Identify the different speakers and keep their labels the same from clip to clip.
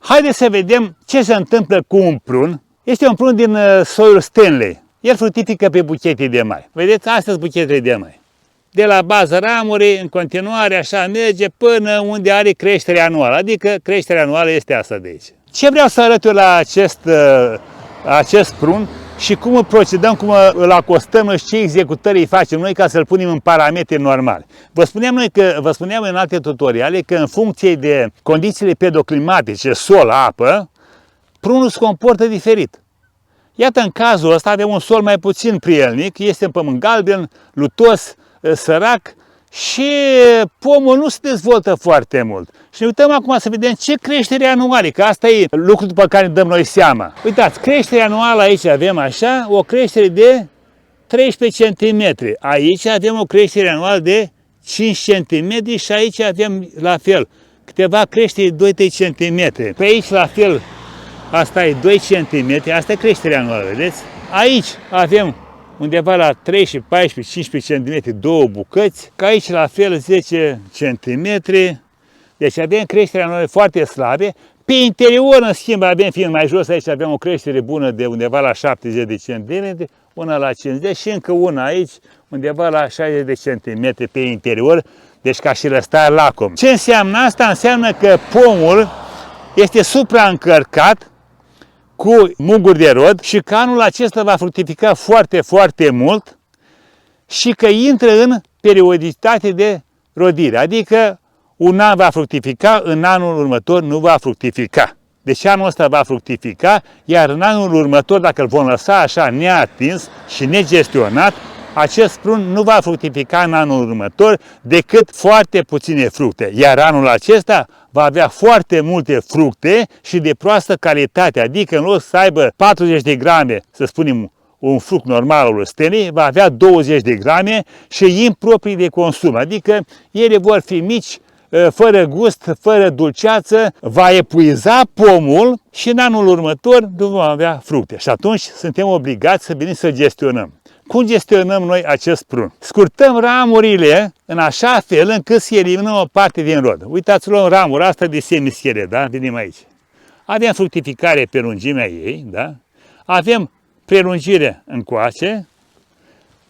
Speaker 1: Haideți să vedem ce se întâmplă cu un prun. Este un prun din soiul Stanley. El fructifică pe buchete de mai. Vedeți, astea sunt buchetele de mai. De la bază ramurii, în continuare, așa merge până unde are creștere anuală. Adică creșterea anuală este asta de aici. Ce vreau să arăt eu la acest prun și cum îl procedăm, cum îl acostăm și ce executări îi facem noi ca să-l punem în parametri normali. Vă spuneam în alte tutoriale că în funcție de condițiile pedoclimatice, sol, apă, prunul se comportă diferit. Iată, în cazul ăsta avem un sol mai puțin prielnic, este în pământ galben, lutos, sărac și pomul nu se dezvoltă foarte mult. Și ne uităm acum să vedem ce creștere anuală, că asta e lucrul după care dăm noi seama. Uitați, creșterea anuală aici avem așa, o creștere de 13 cm. Aici avem o creștere anuală de 5 cm și aici avem la fel câteva creșteri de 2-3 cm. Pe aici la fel, asta e 2 cm, asta e creșterea anuală, vedeți? Aici avem undeva la 13, 14, 15 cm, două bucăți, ca aici la fel 10 cm, deci avem creșterea anuală foarte slabe. Pe interior, în schimb, avem, fiind mai jos, aici avem o creștere bună de undeva la 70 de cm, una la 50 și încă una aici, undeva la 60 de cm pe interior, deci ca și lăstar lacom. Ce înseamnă asta? Înseamnă că pomul este supraîncărcat cu munguri de rod și că anul acesta va fructifica foarte, foarte mult și că intră în periodicitate de rodire, adică un an va fructifica, în anul următor nu va fructifica. Deci anul ăsta va fructifica, iar în anul următor, dacă îl vom lăsa așa neatins și negestionat, acest prun nu va fructifica în anul următor decât foarte puține fructe. Iar anul acesta va avea foarte multe fructe și de proastă calitate, adică în loc să aibă 40 de grame, să spunem, un fruct normal al Stanley, va avea 20 de grame și improprii de consum, adică ele vor fi mici, fără gust, fără dulceață, va epuiza pomul și în anul următor nu vom avea fructe. Și atunci suntem obligați să venim să gestionăm. Cum gestionăm noi acest prun? Scurtăm ramurile în așa fel încât să eliminăm o parte din rod. Uitați, luăm ramura asta de semischele, da? Venim aici. Avem fructificare pe lungimea ei, da? Avem prelungire încoace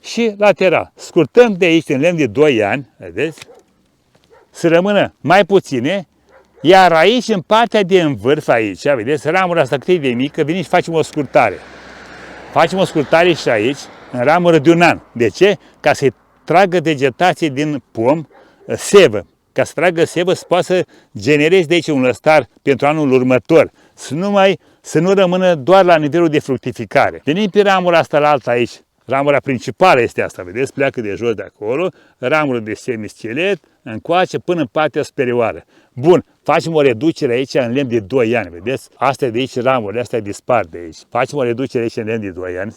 Speaker 1: și lateral. Scurtăm de aici în lemn de 2 ani, vedeți? Să rămână mai puține, iar aici, în partea de în vârf, aici, vedeți, ramura asta cât e de mică, venim și facem o scurtare. Facem o scurtare și aici, în ramură de 1 an. De ce? Ca să-i tragă vegetație din pom, sevă. Ca să tragă sevă, să poată să generezi de aici un lăstar pentru anul următor. Să nu rămână doar la nivelul de fructificare. Venim pe ramura asta la alta aici. Ramura principală este asta, vedeți? Pleacă de jos de acolo, ramură de semischelet, încoace până în partea superioară. Bun, facem o reducere aici în lemn de 2 ani, vedeți? Astea de aici, ramurile astea dispar de aici. Facem o reducere aici în lemn de 2 ani.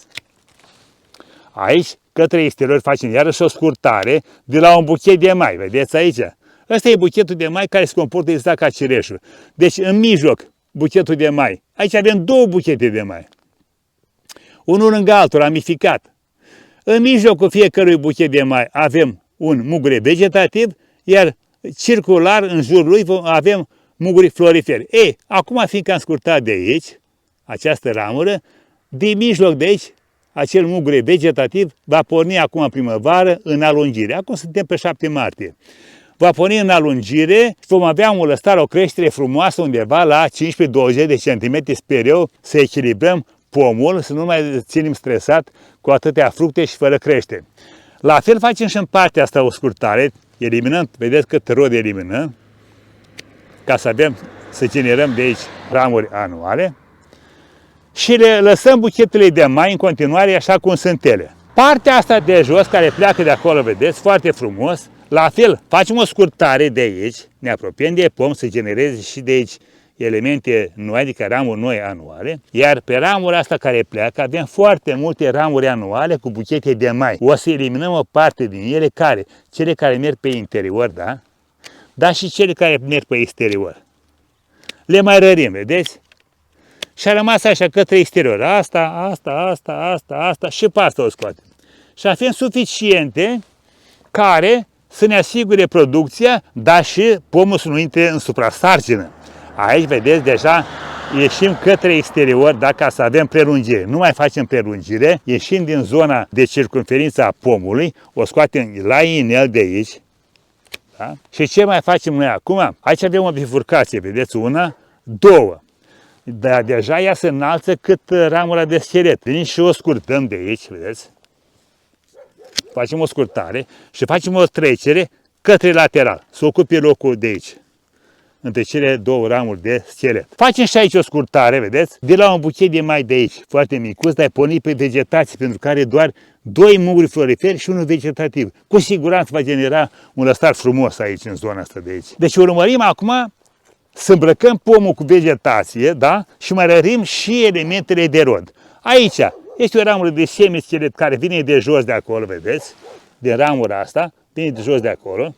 Speaker 1: Aici, către exterior, facem iarăși o scurtare de la un buchet de mai, vedeți aici? Ăsta e buchetul de mai care se comportă exact ca cireșul. Deci, în mijloc, buchetul de mai. Aici avem 2 buchete de mai. Unul lângă altul, ramificat. În mijlocul fiecărui buchet de mai avem un mugure vegetativ, iar circular în jurul lui avem muguri floriferi. Ei, acum fiindcă am scurtat de aici, această ramură, din mijloc de aici, acel mugure vegetativ va porni acum în primăvară în alungire. Acum suntem pe 7 martie. Va porni în alungire și vom avea un lăstar, o creștere frumoasă undeva la 15-20 de centimetri, sper eu, să echilibrăm pomul, să nu mai ținem stresat cu atâtea fructe și fără creștere. La fel facem și în partea asta o scurtare, eliminăm, vedeți cât rod eliminăm, ca să generăm de aici ramuri anuale și le lăsăm buchetele de mai în continuare așa cum sunt ele. Partea asta de jos, care pleacă de acolo, vedeți, foarte frumos, la fel facem o scurtare de aici, ne apropiem de pom să genereze și de aici elemente noi, adică ramuri noi anuale, iar pe ramura asta care pleacă avem foarte multe ramuri anuale cu buchete de mai. O să eliminăm o parte din ele, cele care merg pe interior, da? Dar și cele care merg pe exterior. Le mai rărim, vedeți? Și a rămas așa către exterior. Asta și pe asta o scoatem. Și avem suficiente care să ne asigure producția, dar și pomul să nu intre în suprasarcină. Aici, vedeți, deja ieșim către exterior, da, ca să avem prelungire. Nu mai facem prelungire, ieșim din zona de circumferință a pomului, o scoatem la inel de aici. Da? Și ce mai facem noi acum? Aici avem o bifurcație, vedeți, una, două. Dar deja ea se înalță cât ramura de schelet. Venim și o scurtăm de aici, vedeți? Facem o scurtare și facem o trecere către lateral, să ocupe locul de aici, între cele două ramuri de schelet. Facem și aici o scurtare, vedeți? De la un buchet de mai de aici, foarte micuț, dar pornit pe vegetație, pentru care doar 2 muguri floriferi și unul vegetativ. Cu siguranță va genera un lăstar frumos aici, în zona asta de aici. Deci urmărim acum să îmbrăcăm pomul cu vegetație, da? Și mai rărim și elementele de rod. Aici este o ramură de semischelet care vine de jos de acolo, vedeți? De ramura asta, vine de jos de acolo,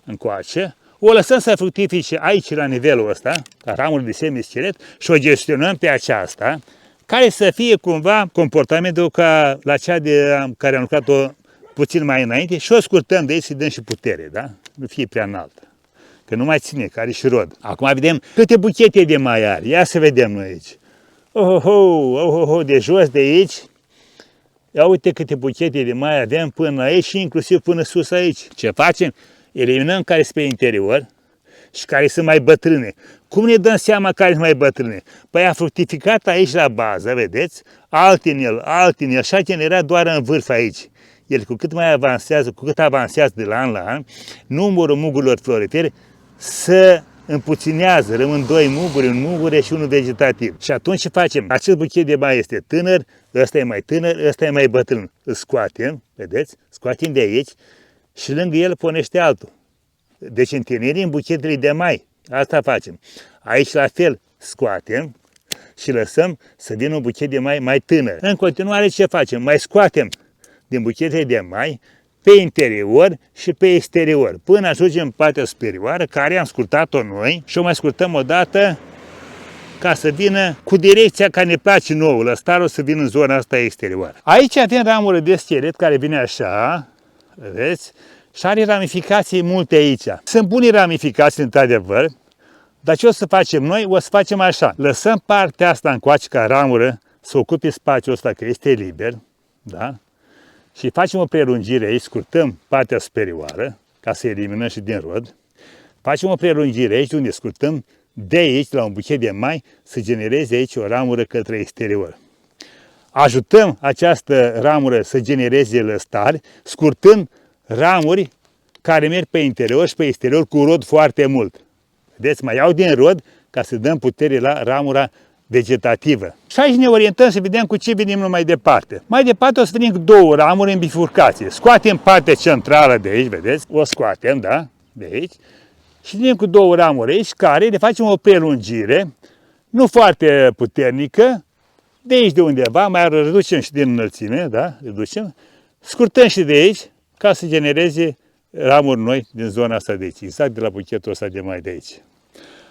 Speaker 1: încoace. O lăsăm să fructifice aici, la nivelul ăsta, la ramură de semischelet, și o gestionăm pe aceasta, care să fie cumva comportamentul ca la cea de care am lucrat-o puțin mai înainte și o scurtăm de aici și dăm și putere, da? Nu fie prea înaltă, că nu mai ține, că are și rod. Acum vedem câte buchete de mai are. Ia să vedem noi aici. De jos de aici. Ia uite câte buchete de mai avem până aici și inclusiv până sus aici. Ce facem? Eliminăm care sunt pe interior și care sunt mai bătrâne. Cum ne dăm seama care sunt mai bătrâne? Păi a fructificat aici la bază, vedeți? Alt în el și a generat doar în vârf aici. El cu cât mai avansează, cu cât avansează de la an, numărul mugurilor florifere se împuținează, rămân 2 muguri, un mugure și unul vegetativ. Și atunci ce facem? Acest buchet de mai este tânăr, ăsta e mai tânăr, ăsta e mai bătrân. Îl scoatem, vedeți? Scoatem de aici și lângă el punește altul. Deci întâlnirim buchetele de mai. Asta facem. Aici la fel scoatem și lăsăm să vină un buchet de mai tânăr. În continuare ce facem? Mai scoatem din buchetele de mai pe interior și pe exterior, până ajungem în partea superioară, care am scurtat-o noi și o mai scurtăm o dată ca să vină cu direcția care ne place nouă, lăstarul să vină în zona asta exterioară. Aici avem ramură de schelet care vine așa, vedeți, și are ramificații multe aici. Sunt bune ramificații, într-adevăr, dar ce o să facem noi? O să facem așa, lăsăm partea asta încoace ca ramură să ocupe spațiul ăsta, că este liber, da? Și facem o prelungire aici, scurtăm partea superioară, ca să eliminăm și din rod. Facem o prelungire aici, unde scurtăm de aici, la un buchet de mai, să genereze aici o ramură către exterior. Ajutăm această ramură să genereze lăstari, scurtând ramuri care merg pe interior și pe exterior cu rod foarte mult. Vedeți, mai iau din rod ca să dăm putere la ramura vegetativă. Și aici ne orientăm să vedem cu ce venim mai departe. Mai departe o să venim cu 2 ramuri în bifurcație. Scoatem partea centrală de aici, vedeți? O scoatem, da? De aici. Și venim cu 2 ramuri aici, care le facem o prelungire, nu foarte puternică, de aici de undeva, mai reducem și din înălțime, da? Reducem. Scurtăm și de aici, ca să genereze ramuri noi din zona asta de aici, exact de la buchetul ăsta de mai de aici.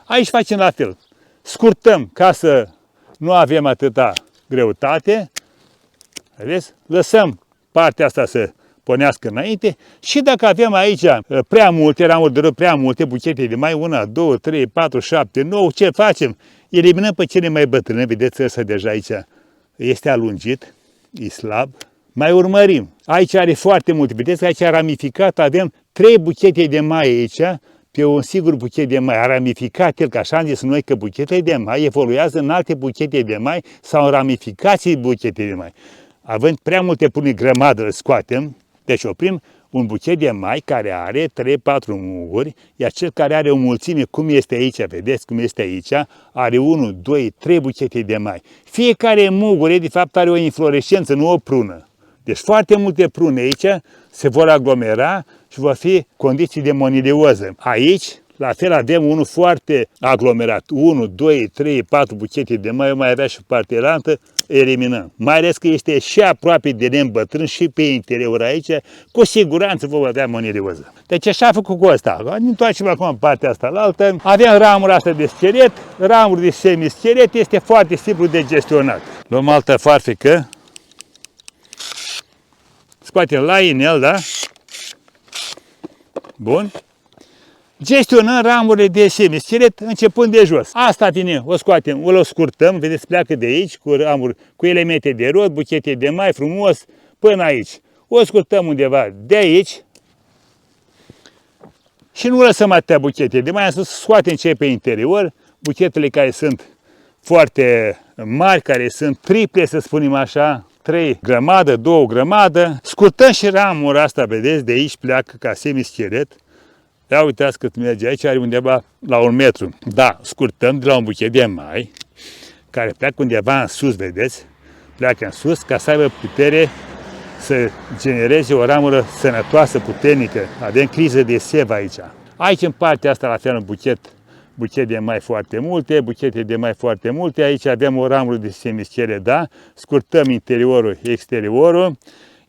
Speaker 1: Aici facem la fel. Scurtăm ca să nu avem atâta greutate, vedeți? Lăsăm partea asta să pornească înainte și dacă avem aici prea multe ramuri de rod, prea multe buchete de mai, 1, 2, 3, 4, 7, 9, ce facem? Eliminăm pe cele mai bătrâne, vedeți, ăsta deja aici este alungit, e slab. Mai urmărim. Aici are foarte multe, vedeți că aici ramificat, avem 3 buchete de mai aici, pe un singur buchet de mai, a ramificat el, că așa am zis noi că buchetele de mai evoluează în alte buchete de mai sau în ramificații buchete de mai. Având prea multe pune grămadă, îl scoatem, deci oprim un buchet de mai care are 3-4 muguri, iar cel care are o mulțime, cum este aici, vedeți cum este aici, are 1, 2, 3 buchete de mai. Fiecare mugure, de fapt, are o inflorescență, nu o prună. Deci foarte multe prune aici se vor aglomera și vor fi condiții de monilioză. Aici, la fel, avem unul foarte aglomerat. 1, 2, 3, 4 buchete de mai avea și partea elantă, eliminăm. Mai ales că este și aproape de lemn bătrân și pe interior aici, cu siguranță vom avea monilioză. Deci așa a făcut cu ăsta. Ne întoarcem acum în partea asta la altă. Avem ramura asta de schelet, ramuri de semischelet, este foarte simplu de gestionat. Luăm altă farfecă. Scoatem la inel, da? Bun. gestionăm ramurile de semischelet începând de jos. Asta vine, o scoatem, o scurtăm, vedeți, pleacă de aici cu ramuri, cu elemente de rod, buchete de mai frumos, până aici. O scurtăm undeva de aici și nu lăsăm atâtea buchete de mai, am spus, scoatem cei pe interior, buchetele care sunt foarte mari, care sunt triple, să spunem așa, 3 grămadă, 2 grămadă. Scurtăm și ramura asta, vedeți, de aici pleacă ca semischelet. Ia uitați cât merge aici, are undeva la 1 metru. Da, scurtăm de la un buchet de mai, care pleacă undeva în sus, vedeți, pleacă în sus, ca să aibă putere să genereze o ramură sănătoasă, puternică. Avem criză de sev aici. Aici, în partea asta, la fel, un buchet de mai foarte multe, buchete de mai foarte multe. Aici avem o ramură de semischelet, da? Scurtăm interiorul, exteriorul,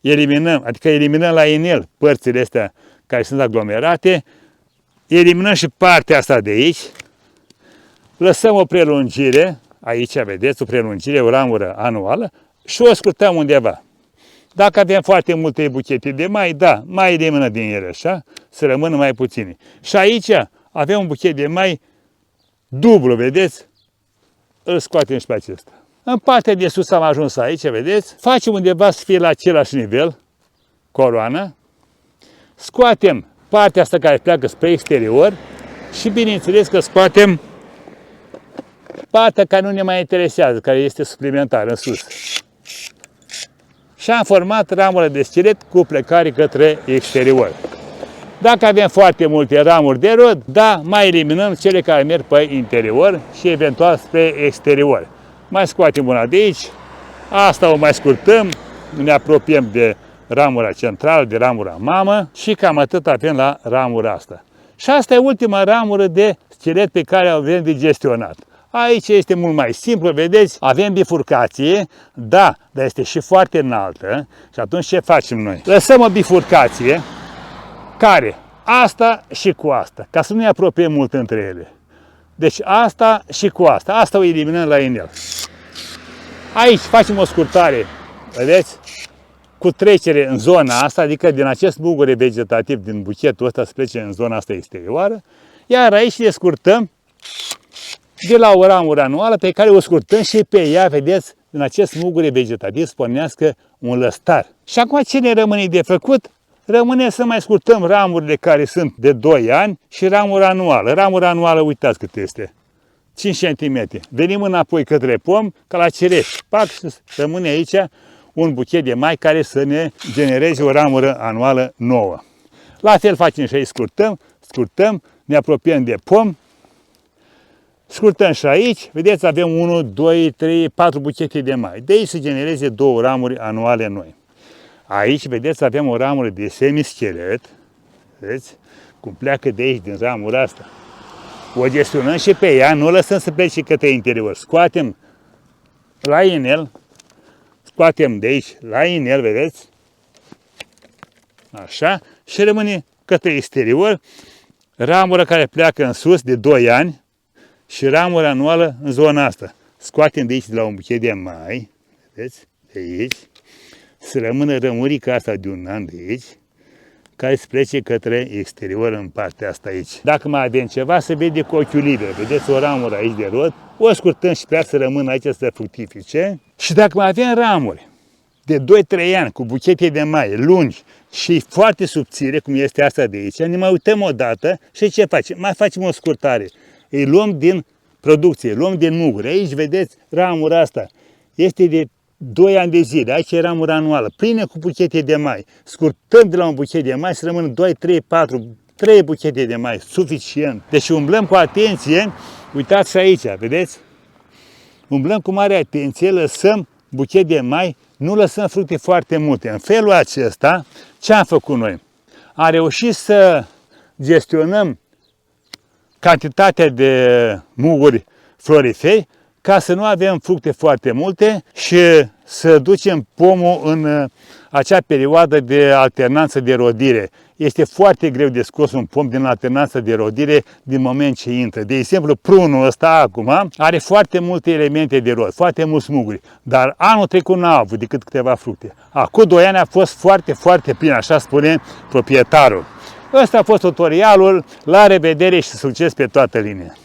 Speaker 1: eliminăm la inel părțile astea care sunt aglomerate, eliminăm și partea asta de aici, lăsăm o prelungire, aici vedeți o prelungire, o ramură anuală și o scurtăm undeva. Dacă avem foarte multe buchete de mai, da, mai eliminăm din ele, așa, să rămână mai puține. Și aici avem un buchet de mai dublu, vedeți? Îl scoatem și pe acesta. În partea de sus am ajuns aici, vedeți? Facem undeva să fie la același nivel, coroana. Scoatem partea asta care pleacă spre exterior și bineînțeles că scoatem partea care nu ne mai interesează, care este suplimentară în sus. Și am format ramură de schelet cu plecare către exterior. Dacă avem foarte multe ramuri de rod, da, mai eliminăm cele care merg pe interior și eventual spre exterior. Mai scoatem una de aici, asta o mai scurtăm, ne apropiem de ramura centrală, de ramura mamă și cam atât avem la ramura asta. Și asta e ultima ramură de schelet pe care o avem de gestionat. Aici este mult mai simplu, vedeți, avem bifurcație, da, dar este și foarte înaltă și atunci ce facem noi? Lăsăm o bifurcație care, asta și cu asta, ca să nu ne apropiem mult între ele. Deci asta și cu asta, asta o eliminăm la inel. Aici facem o scurtare, vedeți, cu trecere în zona asta, adică din acest bulgure vegetativ, din buchetul ăsta să plece în zona asta exterioară, iar aici le scurtăm de la o ramură anuală pe care o scurtăm și pe ea, vedeți, în acest mugure vegetativ să pornească un lăstar. Și acum ce ne rămâne de făcut? Rămâne să mai scurtăm ramurile care sunt de 2 ani și ramura anuală. Ramura anuală, uitați cât este, 5 cm. Venim înapoi către pom, ca la cereș. Pac, rămâne aici un buchet de mai care să ne genereze o ramură anuală nouă. La fel facem și aici, scurtăm, ne apropiem de pom, scurtăm și aici, vedeți, avem 1, 2, 3, 4 buchete de mai. De aici se genereze 2 ramuri anuale noi. Aici, vedeți, avem o ramură de semischelet, vedeți, cum pleacă de aici, din ramura asta. O gestionăm și pe ea, nu o lăsăm să plece către interior. Scoatem la inel, scoatem de aici la inel, vedeți, așa, și rămâne către exterior ramura care pleacă în sus de 2 ani și ramura anuală în zona asta. Scoatem de aici de la un buchet de mai, vedeți, de aici, să rămână rămurica asta de 1 an de aici, care se plece către exterior în partea asta aici. Dacă mai avem ceva, se vede cu ochiul liber. Vedeți o ramură aici de rod, o scurtăm și pe ea să rămână aici să fructifice. Și dacă mai avem ramuri de 2-3 ani cu buchete de mai lungi și foarte subțire, cum este asta de aici, ne mai uităm o dată și ce facem? Mai facem o scurtare. Îi luăm din producție, luăm din muguri. Aici, vedeți, ramura asta este de 2 ani de zile. Aici e ramura anuală, plină cu buchete de mai. Scurtăm de la un buchet de mai să rămână 2, 3, 4, 3 buchete de mai, suficient. Deci umblăm cu atenție, uitați și aici, vedeți? Umblăm cu mare atenție, lăsăm buchet de mai, nu lăsăm fructe foarte multe. În felul acesta, ce am făcut noi? Am reușit să gestionăm cantitatea de muguri floriferi ca să nu avem fructe foarte multe și să ducem pomul în acea perioadă de alternanță de rodire. Este foarte greu de scos un pom din alternanță de rodire din moment ce intră. De exemplu, prunul ăsta acum are foarte multe elemente de rod, foarte mulți muguri, dar anul trecut n-a avut decât câteva fructe. Acum 2 ani a fost foarte, foarte plin, așa spune proprietarul. Ăsta a fost tutorialul, la revedere și succes pe toată linia!